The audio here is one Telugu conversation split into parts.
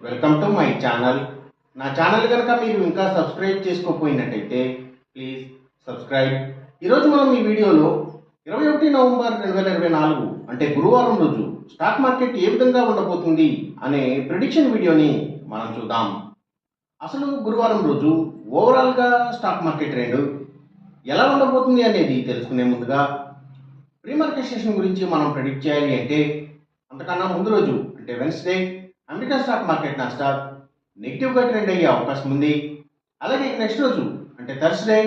Welcome to my channel. నా ఛానల్ కనుక మీరు ఇంకా సబ్స్క్రైబ్ చేసుకోకపోయినట్టయితే ప్లీజ్ సబ్స్క్రైబ్. ఈరోజు మనం ఈ వీడియోలో 21 నవంబర్ 2024 అంటే గురువారం రోజు స్టాక్ మార్కెట్ ఏ విధంగా ఉండబోతుంది అనే ప్రిడిక్షన్ వీడియోని మనం చూద్దాం. అసలు గురువారం రోజు ఓవరాల్గా స్టాక్ మార్కెట్ ట్రెండ్ ఎలా ఉండబోతుంది అనేది తెలుసుకునే ముందుగా ప్రీ మార్కెట్ సెషన్ గురించి మనం ప్రిడిక్ట్ చేయాలి అంటే అంతకన్నా ముందు రోజు అంటే Wednesday America stock market Nasdaq నెగిటివ్గా ట్రెండ్ అయ్యే అవకాశం ఉంది. అలాగే నెక్స్ట్ రోజు అంటే థర్స్డే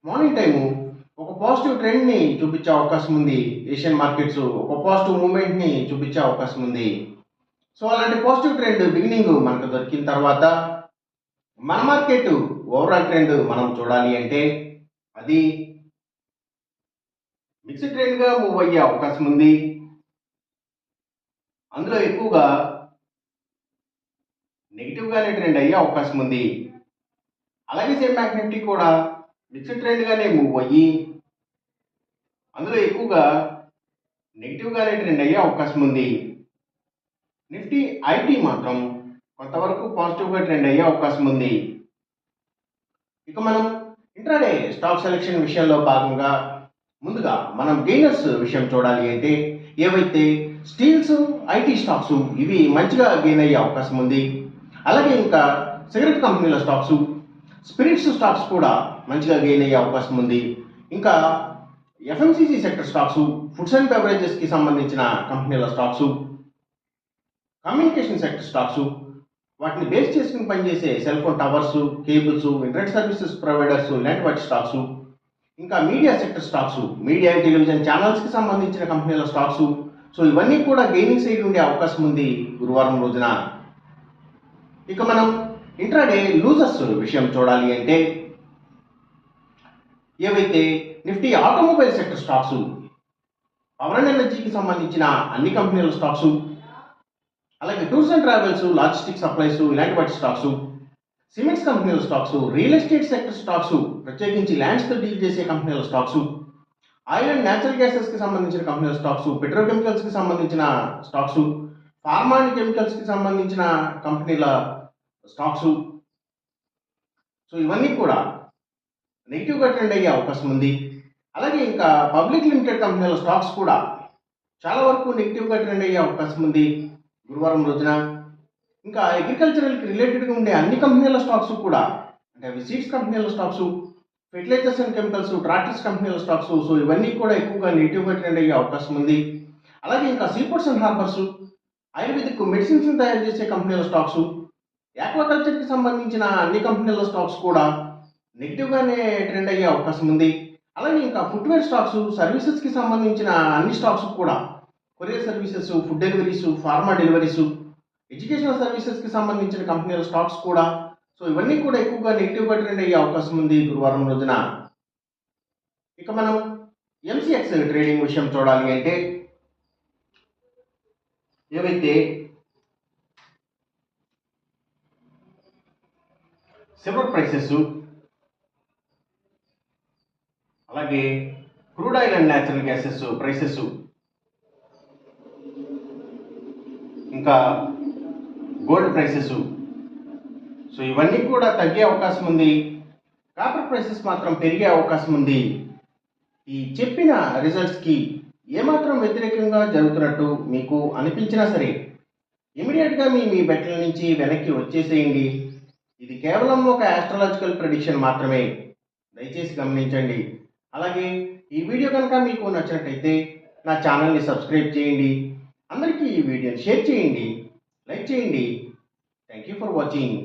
మార్నింగ్ టైము ఒక పాజిటివ్ ట్రెండ్ని చూపించే అవకాశం ఉంది. ఏషియన్ మార్కెట్స్ ఒక పాజిటివ్ మూమెంట్ని చూపించే అవకాశం ఉంది. సో అలాంటి పాజిటివ్ ట్రెండ్ బిగినింగ్ మనకు దొరికిన తర్వాత మన మార్కెట్ ఓవరాల్ ట్రెండ్ మనం చూడాలి అంటే అది మిక్స్డ్ ట్రెండ్గా మూవ్ అయ్యే అవకాశం ఉంది. అందులో ఎక్కువగా నెగిటివ్గానే ట్రెండ్ అయ్యే అవకాశం ఉంది. అలాగే సేమ్ బ్యాంక్ నిఫ్టీ కూడా మిక్స్డ్ ట్రెండ్గానే మూవ్ అయ్యి అందులో ఎక్కువగా నెగిటివ్గానే ట్రెండ్ అయ్యే అవకాశం ఉంది. నిఫ్టీ ఐటీ మాత్రం కొంతవరకు పాజిటివ్గా ట్రెండ్ అయ్యే అవకాశం ఉంది. ఇక మనం ఇంట్రాడే స్టాక్ సెలెక్షన్ విషయంలో భాగంగా ముందుగా మనం గెయినర్స్ విషయం చూడాలి అంటే ఏవైతే స్టీల్స్ ఐటీ స్టాక్స్ ఇవి మంచిగా గెయిన్ అయ్యే అవకాశం ఉంది. అలాగే ఇంకా సిగరెట్ కంపెనీల స్టాక్స్, స్పిరిట్స్ స్టాక్స్ కూడా మంచిగా గెయిన్ అయ్యే అవకాశం ఉంది. ఇంకా FMCG sector stocks, foods and బెవరేజెస్కి సంబంధించిన కంపెనీల స్టాక్స్, కమ్యూనికేషన్ సెక్టర్ స్టాక్స్, వాటిని బేస్ చేసుకుని పనిచేసే cell phone towers, cables, internet services providers ఇలాంటి వాటి స్టాక్స్, ఇంకా media sector stocks, media and television ఛానల్స్కి సంబంధించిన కంపెనీల స్టాక్స్. సో ఇవన్నీ కూడా గెయినింగ్ సైడ్ ఉండే అవకాశం ఉంది గురువారం రోజున. ఇక మనం ఇంట్రాడే లూజర్స్ విషయం చూడాలి అంటే ఏవైతే Nifty automobile sector stocks, power and ఎనర్జీకి సంబంధించిన అన్ని కంపెనీల స్టాక్స్, అలాగే tours and travels, logistic supplies ఇలాంటి వాటి స్టాక్స్, సిమెంట్స్ కంపెనీల stocks, real estate sector stocks ప్రత్యేకించి ల్యాండ్స్తో డీల్ చేసే కంపెనీల స్టాక్స్, ఆయిల్ అండ్ న్యాచురల్ గ్యాసెస్కి సంబంధించిన కంపెనీల స్టాక్స్, పెట్రోకెమికల్స్కి సంబంధించిన స్టాక్స్, ఫార్మా అండ్ కెమికల్స్కి సంబంధించిన కంపెనీల స్టాక్స్. సో ఇవన్నీ కూడా నెగిటివ్గా ట్రెండ్ అయ్యే అవకాశం ఉంది. అలాగే ఇంకా పబ్లిక్ లిమిటెడ్ కంపెనీల స్టాక్స్ కూడా చాలా వరకు నెగిటివ్గా ట్రెండ్ అయ్యే అవకాశం ఉంది గురువారం రోజున. ఇంకా అగ్రికల్చరల్కి రిలేటెడ్గా ఉండే అన్ని కంపెనీల స్టాక్స్ కూడా అంటే అవి సీడ్స్ కంపెనీల stocks, fertilisers and chemicals, tractors కంపెనీల స్టాక్స్. సో ఇవన్నీ కూడా ఎక్కువగా నెగిటివ్గా ట్రెండ్ అయ్యే అవకాశం ఉంది. అలాగే ఇంకా seaports and harbours, ayurvedic medicines తయారు చేసే కంపెనీల స్టాక్స్, యాక్వాకల్చర్కి సంబంధించిన అన్ని కంపెనీల స్టాక్స్ కూడా నెగిటివ్గానే ట్రెండ్ అయ్యే అవకాశం ఉంది. అలాగే ఇంకా ఫుట్వేర్ స్టాక్స్, సర్వీసెస్కి సంబంధించిన అన్ని స్టాక్స్ కూడా courier services, food deliveries, pharma deliveries, educational సర్వీసెస్కి సంబంధించిన కంపెనీల స్టాక్స్ కూడా. సో ఇవన్నీ కూడా ఎక్కువగా నెగిటివ్గా ట్రెండ్ అయ్యే అవకాశం ఉంది గురువారం రోజున. ఇక మనం ఎంసీఎక్స్ ట్రేడింగ్ విషయం చూడాలి అంటే ఏవైతే సిల్వర్ ప్రైసెస్, అలాగే crude oil and natural gases prices, ఇంకా గోల్డ్ ప్రైసెస్, సో ఇవన్నీ కూడా తగ్గే అవకాశం ఉంది. కాపర్ ప్రైసెస్ మాత్రం పెరిగే అవకాశం ఉంది. ఈ చెప్పిన రిజల్ట్స్కి ఏమాత్రం వ్యతిరేకంగా జరుగుతున్నట్టు మీకు అనిపించినా సరే ఇమీడియట్గా మీ బెట్ల నుంచి వెనక్కి వచ్చేసేయండి. ఇది కేవలం ఒక ఆస్ట్రాలజికల్ ప్రెడిక్షన్ మాత్రమే, దయచేసి గమనించండి. అలాగే ఈ వీడియో కనుక మీకు నచ్చినట్టయితే నా ఛానల్ని సబ్స్క్రైబ్ చేయండి. అందరికీ ఈ వీడియోని షేర్ చేయండి, లైక్ చేయండి. Thank you for watching.